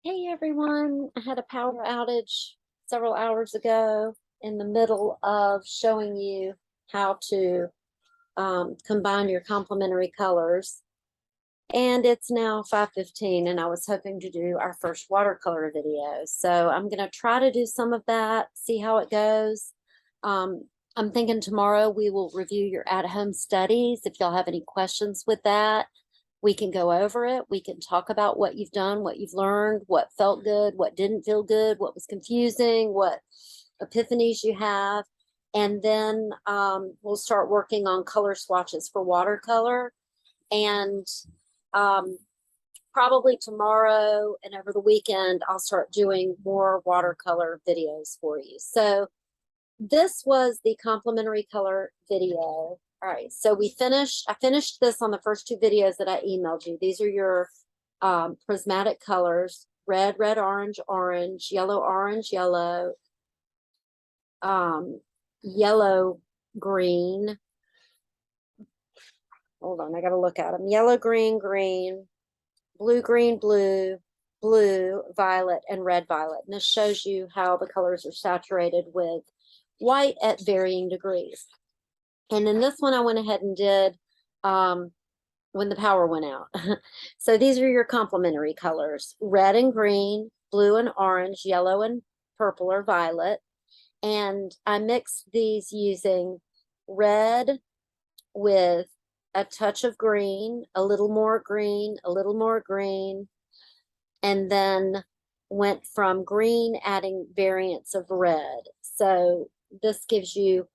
Hey everyone, I had a power outage several hours ago in the middle of showing you how to combine your complementary colors. And it's now 5:15 and I was hoping to do our first watercolor video. So I'm going to try to do some of that, see how it goes. I'm thinking tomorrow we will review your at-home studies. If y'all have any questions with that, we can go over it. We can talk about what you've done, what you've learned, what felt good, what didn't feel good, what was confusing, what epiphanies you have. And then we'll start working on color swatches for watercolor. And um, probably tomorrow and over the weekend, I'll start doing more watercolor videos for you. So this was the complementary color video. All right, so I finished this on the first two videos that I emailed you. These are your prismatic colors: red, red, orange, orange, yellow, um, yellow, green. Hold on, I got to look at them. Yellow, green, green, blue, green, blue, blue, violet, and red violet. And this shows you how the colors are saturated with white at varying degrees. And then this one I went ahead and did when the power went out. So these are your complementary colors: red and green, blue and orange, yellow and purple or violet. And I mixed these using red with a touch of green, a little more green, a little more green, and then went from green adding variants of red. So this gives you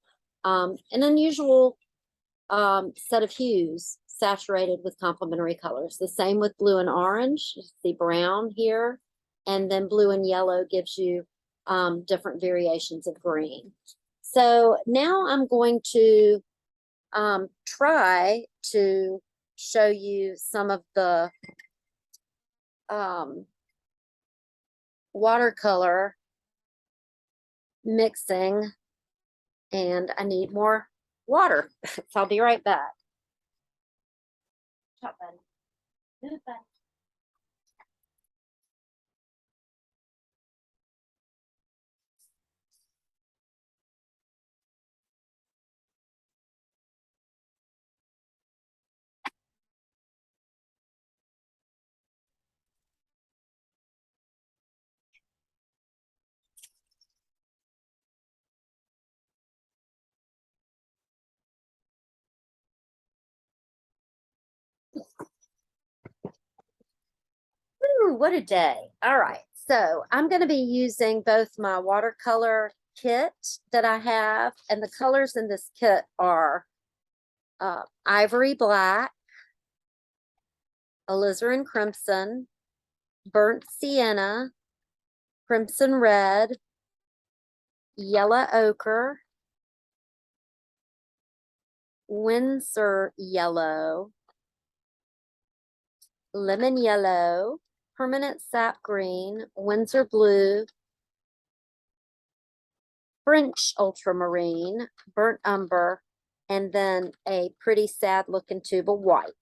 an unusual set of hues saturated with complementary colors. The same with blue and orange, the brown here, and then blue and yellow gives you different variations of green. So now I'm going to try to show you some of the watercolor mixing, and I need more water. So I'll be right back. Chop, buddy. Move, buddy. Ooh, what a day. All right. So I'm going to be using both my watercolor kit that I have, and the colors in this kit are ivory black, alizarin crimson, burnt sienna, crimson red, yellow ochre, Windsor yellow, lemon yellow, permanent sap green, Windsor blue, French ultramarine, burnt umber, and then a pretty sad looking tube of white.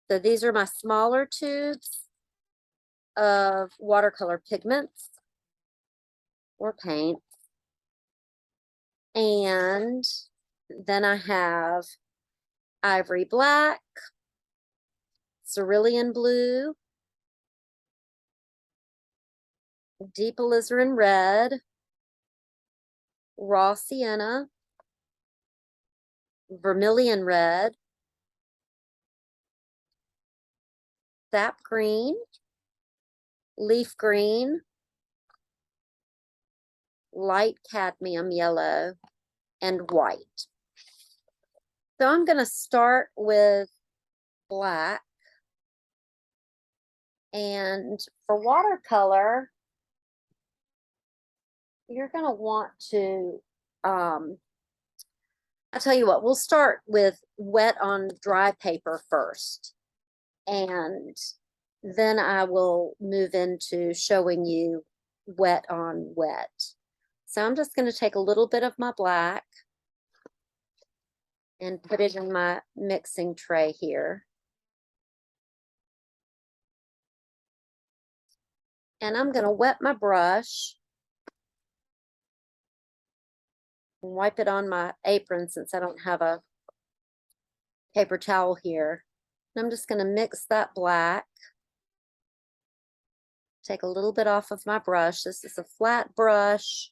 So these are my smaller tubes of watercolor pigments or paints. And then I have ivory black, cerulean blue, deep alizarin red, raw sienna, vermilion red, sap green, leaf green, light cadmium yellow, and white. So I'm going to start with black. And for watercolor, you're going to want to, I'll tell you what, we'll start with wet on dry paper first. And then I will move into showing you wet on wet. So I'm just going to take a little bit of my black and put it in my mixing tray here. And I'm going to wet my brush and wipe it on my apron since I don't have a paper towel here. And I'm just going to mix that black. Take a little bit off of my brush. This is a flat brush,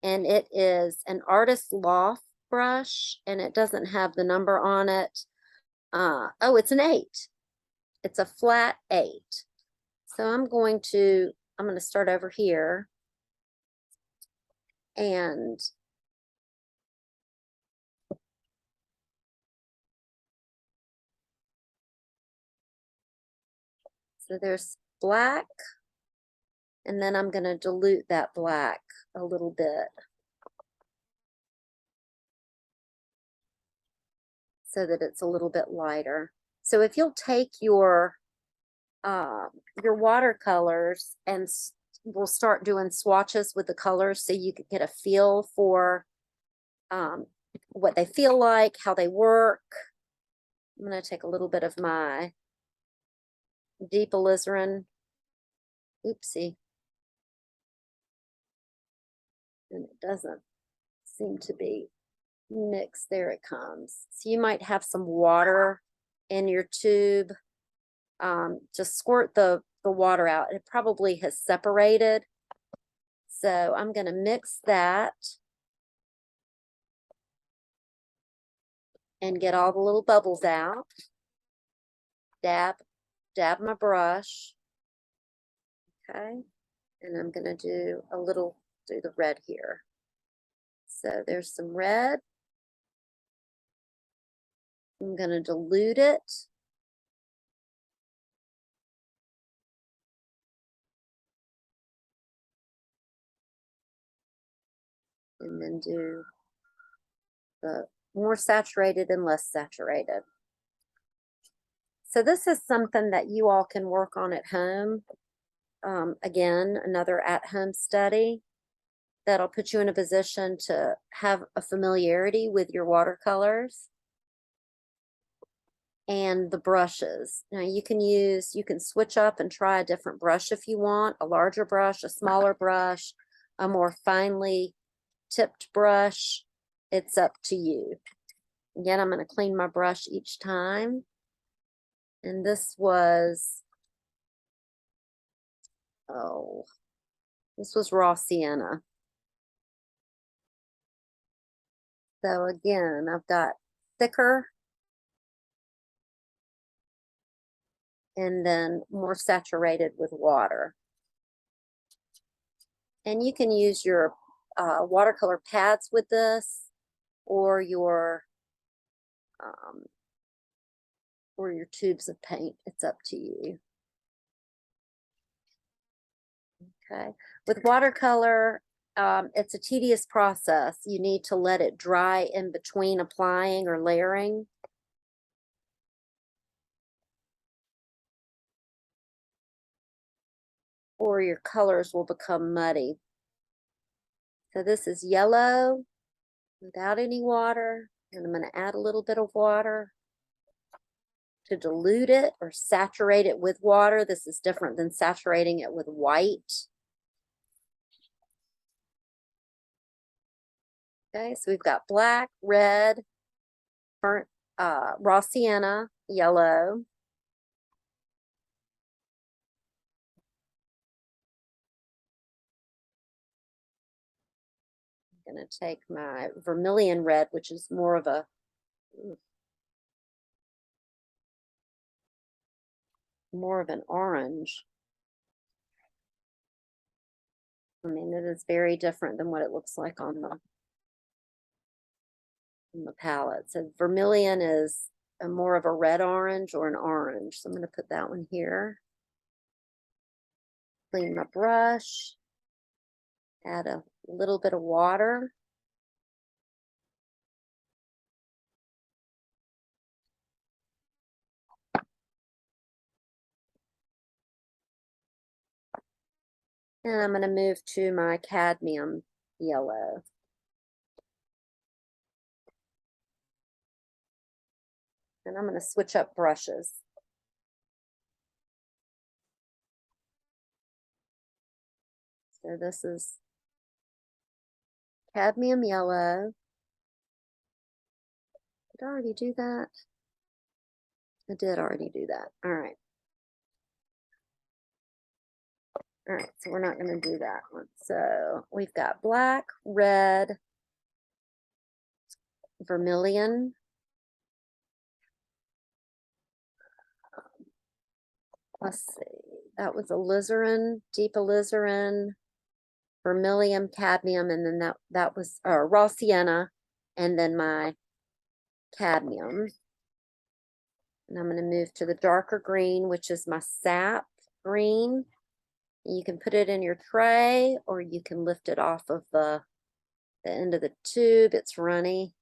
and it is an Artist Loft brush, and it doesn't have the number on it. Oh, it's an 8. It's a flat 8. So I'm going to start over here, and so there's black, and then I'm going to dilute that black a little bit so that it's a little bit lighter. So if you'll take your watercolors and we'll start doing swatches with the colors so you can get a feel for what they feel like, how they work. I'm going to take a little bit of my deep alizarin. Oopsie. And it doesn't seem to be mixed. There it comes. So you might have some water in your tube. Just squirt the water out. It probably has separated. So I'm going to mix that and get all the little bubbles out. Dab my brush. Okay. And I'm going to do the red here. So there's some red. I'm going to dilute it. And then do the more saturated and less saturated. So this is something that you all can work on at home. Again, another at-home study that'll put you in a position to have a familiarity with your watercolors and the brushes. Now you can switch up and try a different brush if you want, a larger brush, a smaller brush, a more finely tipped brush. It's up to you. Again, I'm going to clean my brush each time. And this was raw sienna. So again, I've got thicker and then more saturated with water. And you can use your watercolor pads with this, or your tubes of paint. It's up to you. Okay. With watercolor, it's a tedious process. You need to let it dry in between applying or layering. Or your colors will become muddy. So this is yellow without any water, and I'm going to add a little bit of water to dilute it or saturate it with water. This is different than saturating it with white. Okay, so we've got black, red, burnt, raw sienna, yellow. I'm going to take my vermilion red, which is more of an orange. I mean, it is very different than what it looks like on the palette. So vermilion is more of a red orange or an orange. So I'm going to put that one here. Clean my brush. Add a little bit of water. And I'm going to move to my cadmium yellow. And I'm going to switch up brushes. So this is cadmium yellow. Did I already do that? I did already do that. All right. All right, so we're not going to do that one. So we've got black, red, vermilion. Let's see. That was alizarin, deep alizarin, vermilion, cadmium, and then that was raw sienna, and then my cadmium. And I'm going to move to the darker green, which is my sap green. You can put it in your tray, or you can lift it off of the end of the tube. It's runny.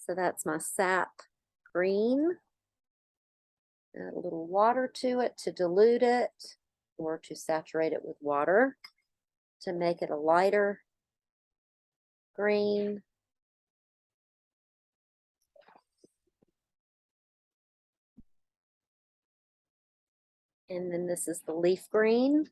So that's my sap green. Add a little water to it to dilute it, or to saturate it with water to make it a lighter green. And then this is the leaf green.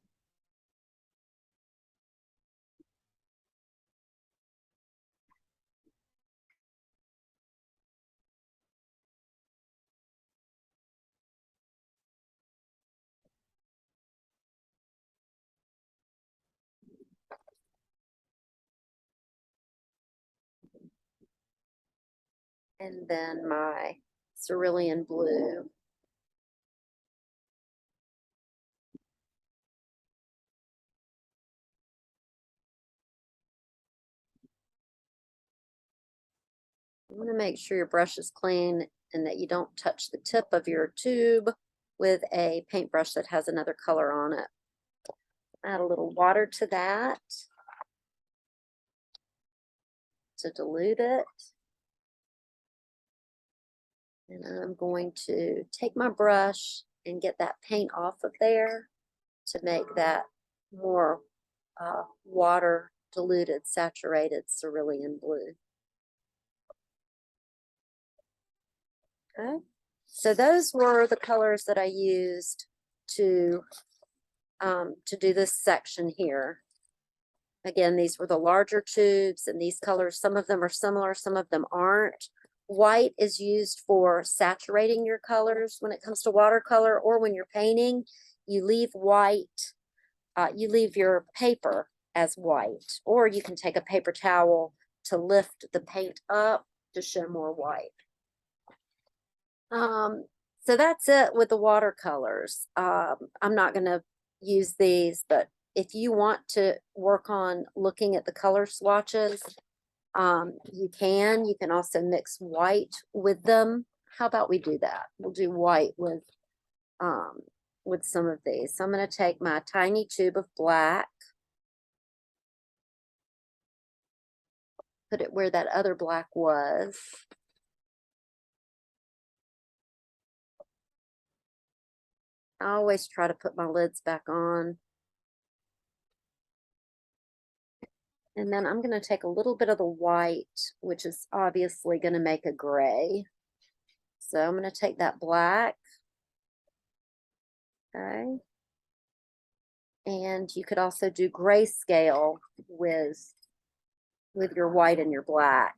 And then my cerulean blue. You want to make sure your brush is clean and that you don't touch the tip of your tube with a paintbrush that has another color on it. Add a little water to that to dilute it. And I'm going to take my brush and get that paint off of there to make that more water diluted, saturated cerulean blue. Okay, so those were the colors that I used to do this section here. Again, these were the larger tubes, and these colors, some of them are similar, some of them aren't. White is used for saturating your colors when it comes to watercolor, or when you're painting, you leave white, you leave your paper as white, or you can take a paper towel to lift the paint up to show more white. So that's it with the watercolors. I'm not going to use these, but if you want to work on looking at the color swatches, you can also mix white with them. How about we do that? We'll do white with some of these. So I'm going to take my tiny tube of black, put it where that other black was. I always try to put my lids back on. And then I'm going to take a little bit of the white, which is obviously going to make a gray. So I'm going to take that black. Okay. And you could also do grayscale with your white and your black.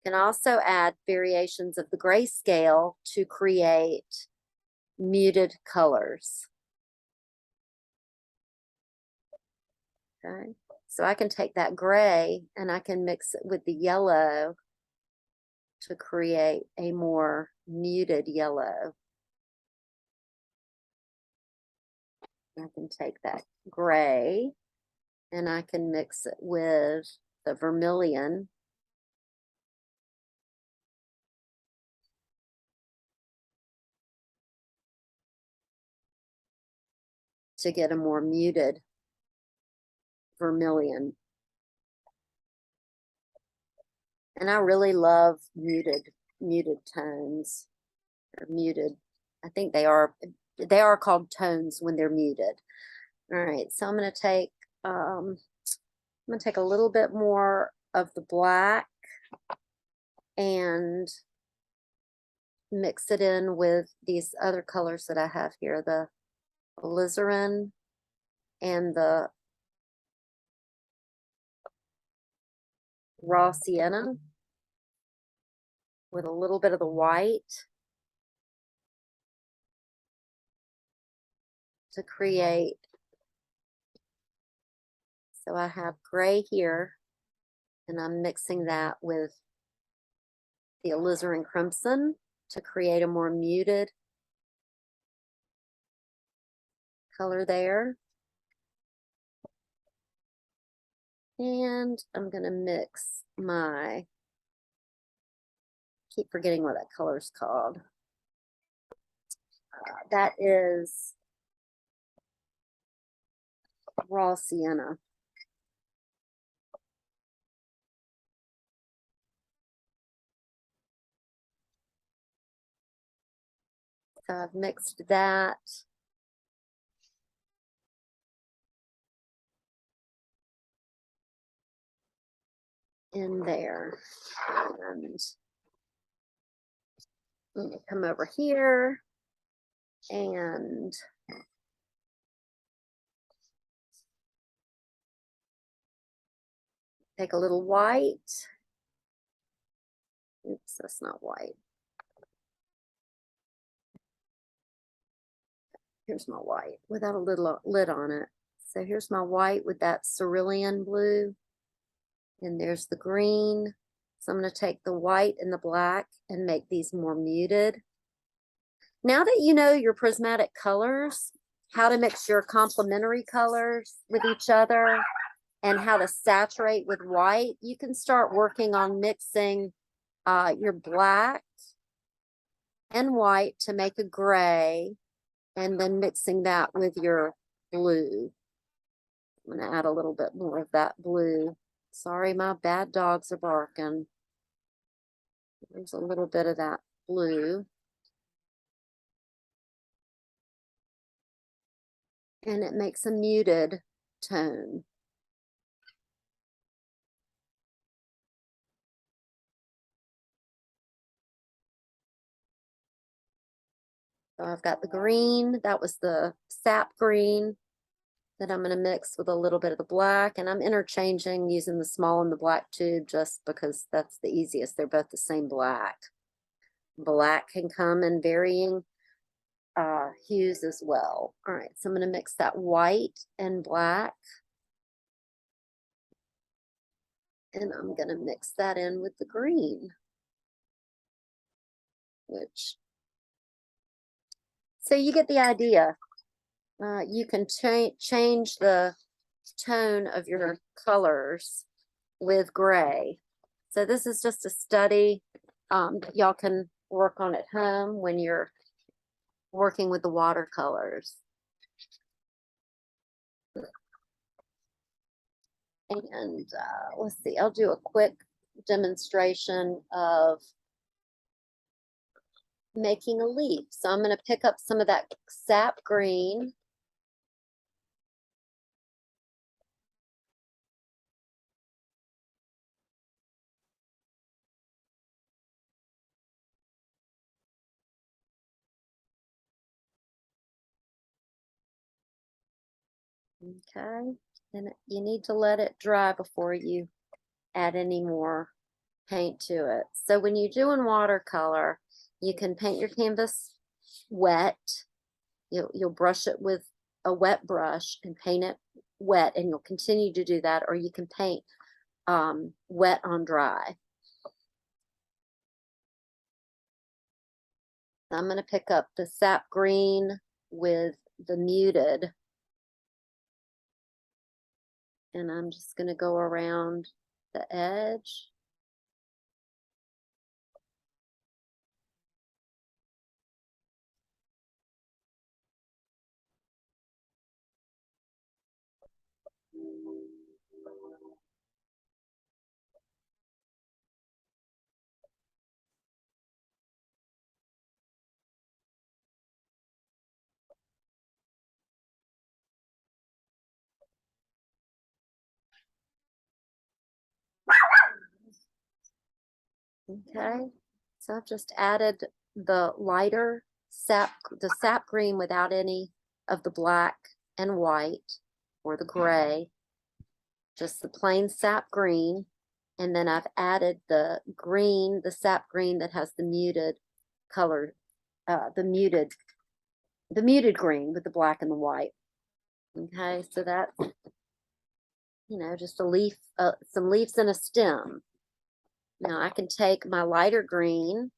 You can also add variations of the grayscale to create muted colors. Okay. So I can take that gray and I can mix it with the yellow to create a more muted yellow. I can take that gray and I can mix it with the vermilion. To get a more muted vermilion. And I really love muted tones, or muted. I think they are called tones when they're muted. All right, so I'm going to take a little bit more of the black and mix it in with these other colors that I have here, the alizarin and the raw sienna with a little bit of the white to create. So I have gray here, and I'm mixing that with the alizarin crimson to create a more muted color there. And I'm going to mix my, keep forgetting what that color is called. That is raw sienna. So I've mixed that. In there. And let me come over here and take a little white. Oops, that's not white. Here's my white without a little lid on it. So here's my white with that cerulean blue. And there's the green. So I'm going to take the white and the black and make these more muted. Now that you know your prismatic colors, how to mix your complementary colors with each other, and how to saturate with white, you can start working on mixing your black and white to make a gray, and then mixing that with your blue. I'm going to add a little bit more of that blue. Sorry, my bad dogs are barking. There's a little bit of that blue. And it makes a muted tone. So I've got the green, that was the sap green that I'm going to mix with a little bit of the black, and I'm interchanging using the small and the black tube just because that's the easiest. They're both the same black. Black can come in varying hues as well. All right, so I'm going to mix that white and black, and I'm going to mix that in with the green, so you get the idea. You can change the tone of your colors with gray. So this is just a study y'all can work on at home when you're working with the watercolors. And let's see, I'll do a quick demonstration of making a leaf. So I'm going to pick up some of that sap green. Okay, and you need to let it dry before you add any more paint to it. So when you're doing watercolor, you can paint your canvas wet. You'll brush it with a wet brush and paint it wet, and you'll continue to do that, or you can paint wet on dry. I'm going to pick up the sap green with the muted, and I'm just going to go around the edge. Okay, so I've just added the lighter the sap green without any of the black and white or the gray, just the plain sap green. And then I've added the green, the sap green that has the muted color, the muted green with the black and the white. Okay, so that's, just a leaf, some leaves and a stem. Now I can take my lighter green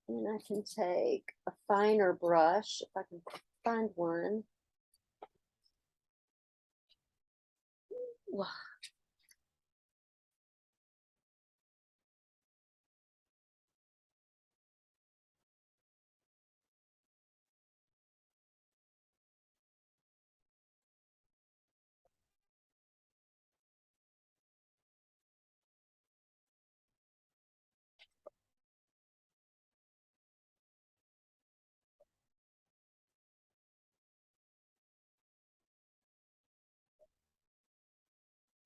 and I can take a finer brush if I can find one. Wow.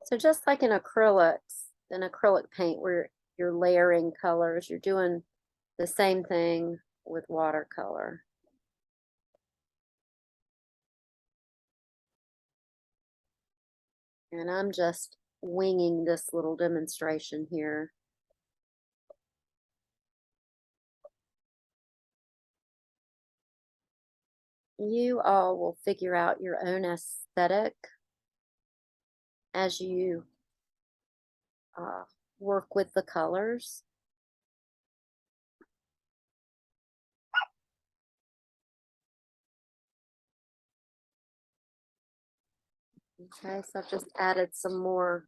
So just like in acrylic paint where you're layering colors, you're doing the same thing with watercolor. And I'm just winging this little demonstration here. You all will figure out your own aesthetic as you work with the colors. Okay, so I've just added some more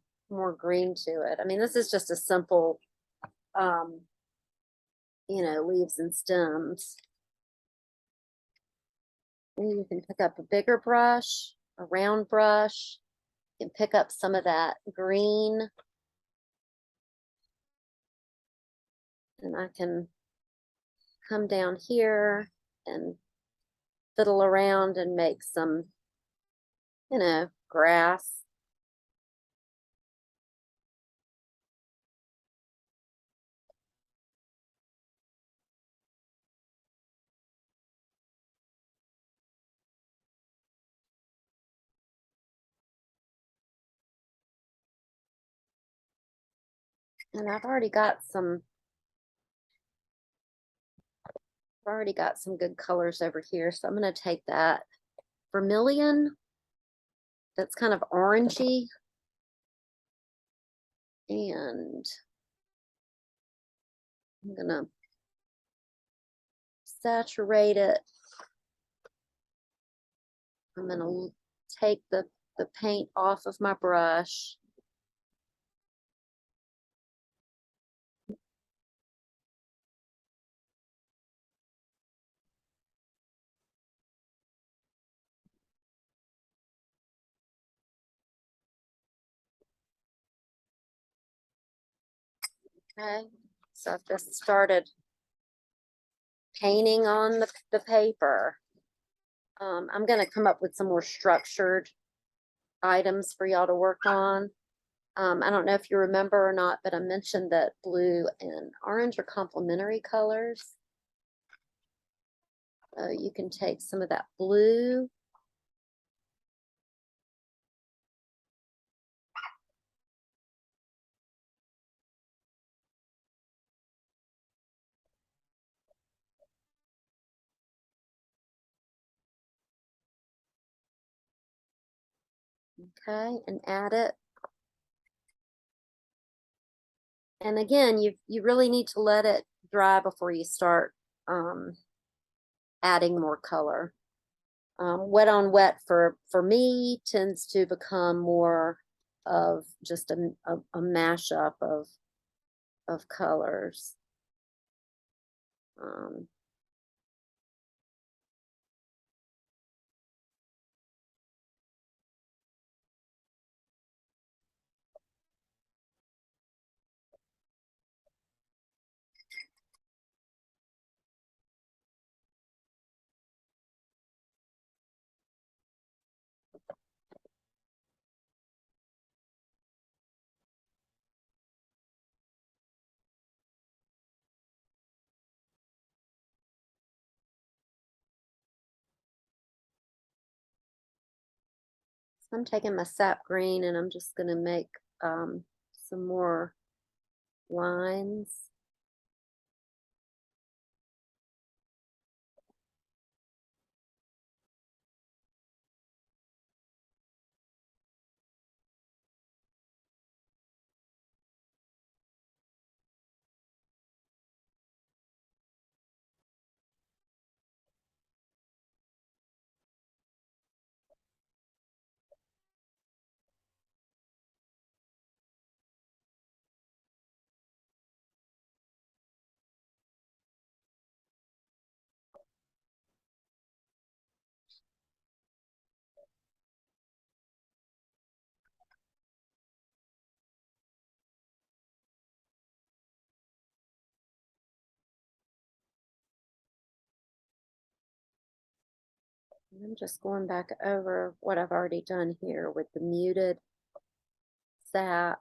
green to it. I mean, this is just a simple, um, leaves and stems. And you can pick up a bigger brush, a round brush. You can pick up some of that green. And I can come down here and fiddle around and make some, grass. And I've already got some good colors over here. So I'm going to take that vermilion that's kind of orangey and I'm going to saturate it. I'm going to take the paint off of my brush. Okay, so I've just started painting on the paper. I'm going to come up with some more structured items for y'all to work on. I don't know if you remember or not, but I mentioned that blue and orange are complementary colors. You can take some of that blue. Okay, and add it. And again, you really need to let it dry before you start adding more color. Wet on wet for me tends to become more of just a mashup of colors. Um, I'm taking my sap green and I'm just going to make some more lines. I'm just going back over what I've already done here with the muted sap.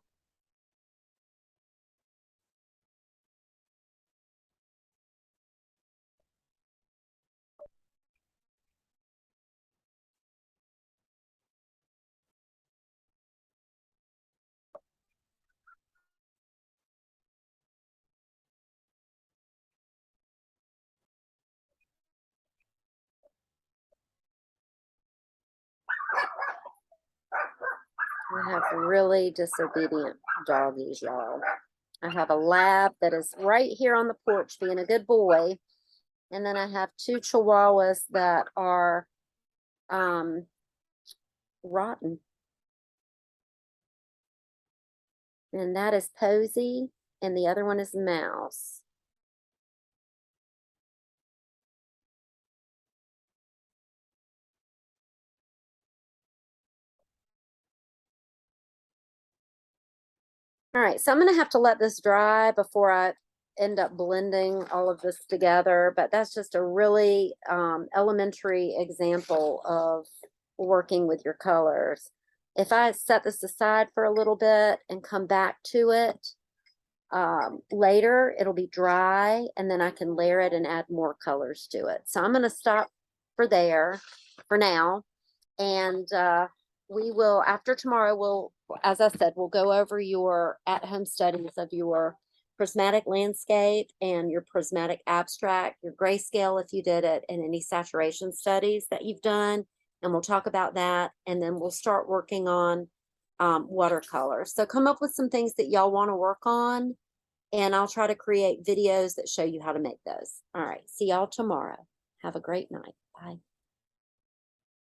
I have really disobedient doggies, y'all. I have a lab that is right here on the porch being a good boy. And then I have two chihuahuas that are rotten. And that is Posey, and the other one is Mouse. All right, so I'm going to have to let this dry before I end up blending all of this together, but that's just a really elementary example of working with your colors. If I set this aside for a little bit and come back to it later, it'll be dry, and then I can layer it and add more colors to it. So I'm going to stop for now, and we will, after tomorrow, we'll, as I said, we'll go over your at-home studies of your prismatic landscape and your prismatic abstract, your grayscale if you did it, and any saturation studies that you've done. And we'll talk about that. And then we'll start working on watercolor. So come up with some things that y'all want to work on, and I'll try to create videos that show you how to make those. All right. See y'all tomorrow. Have a great night. Bye.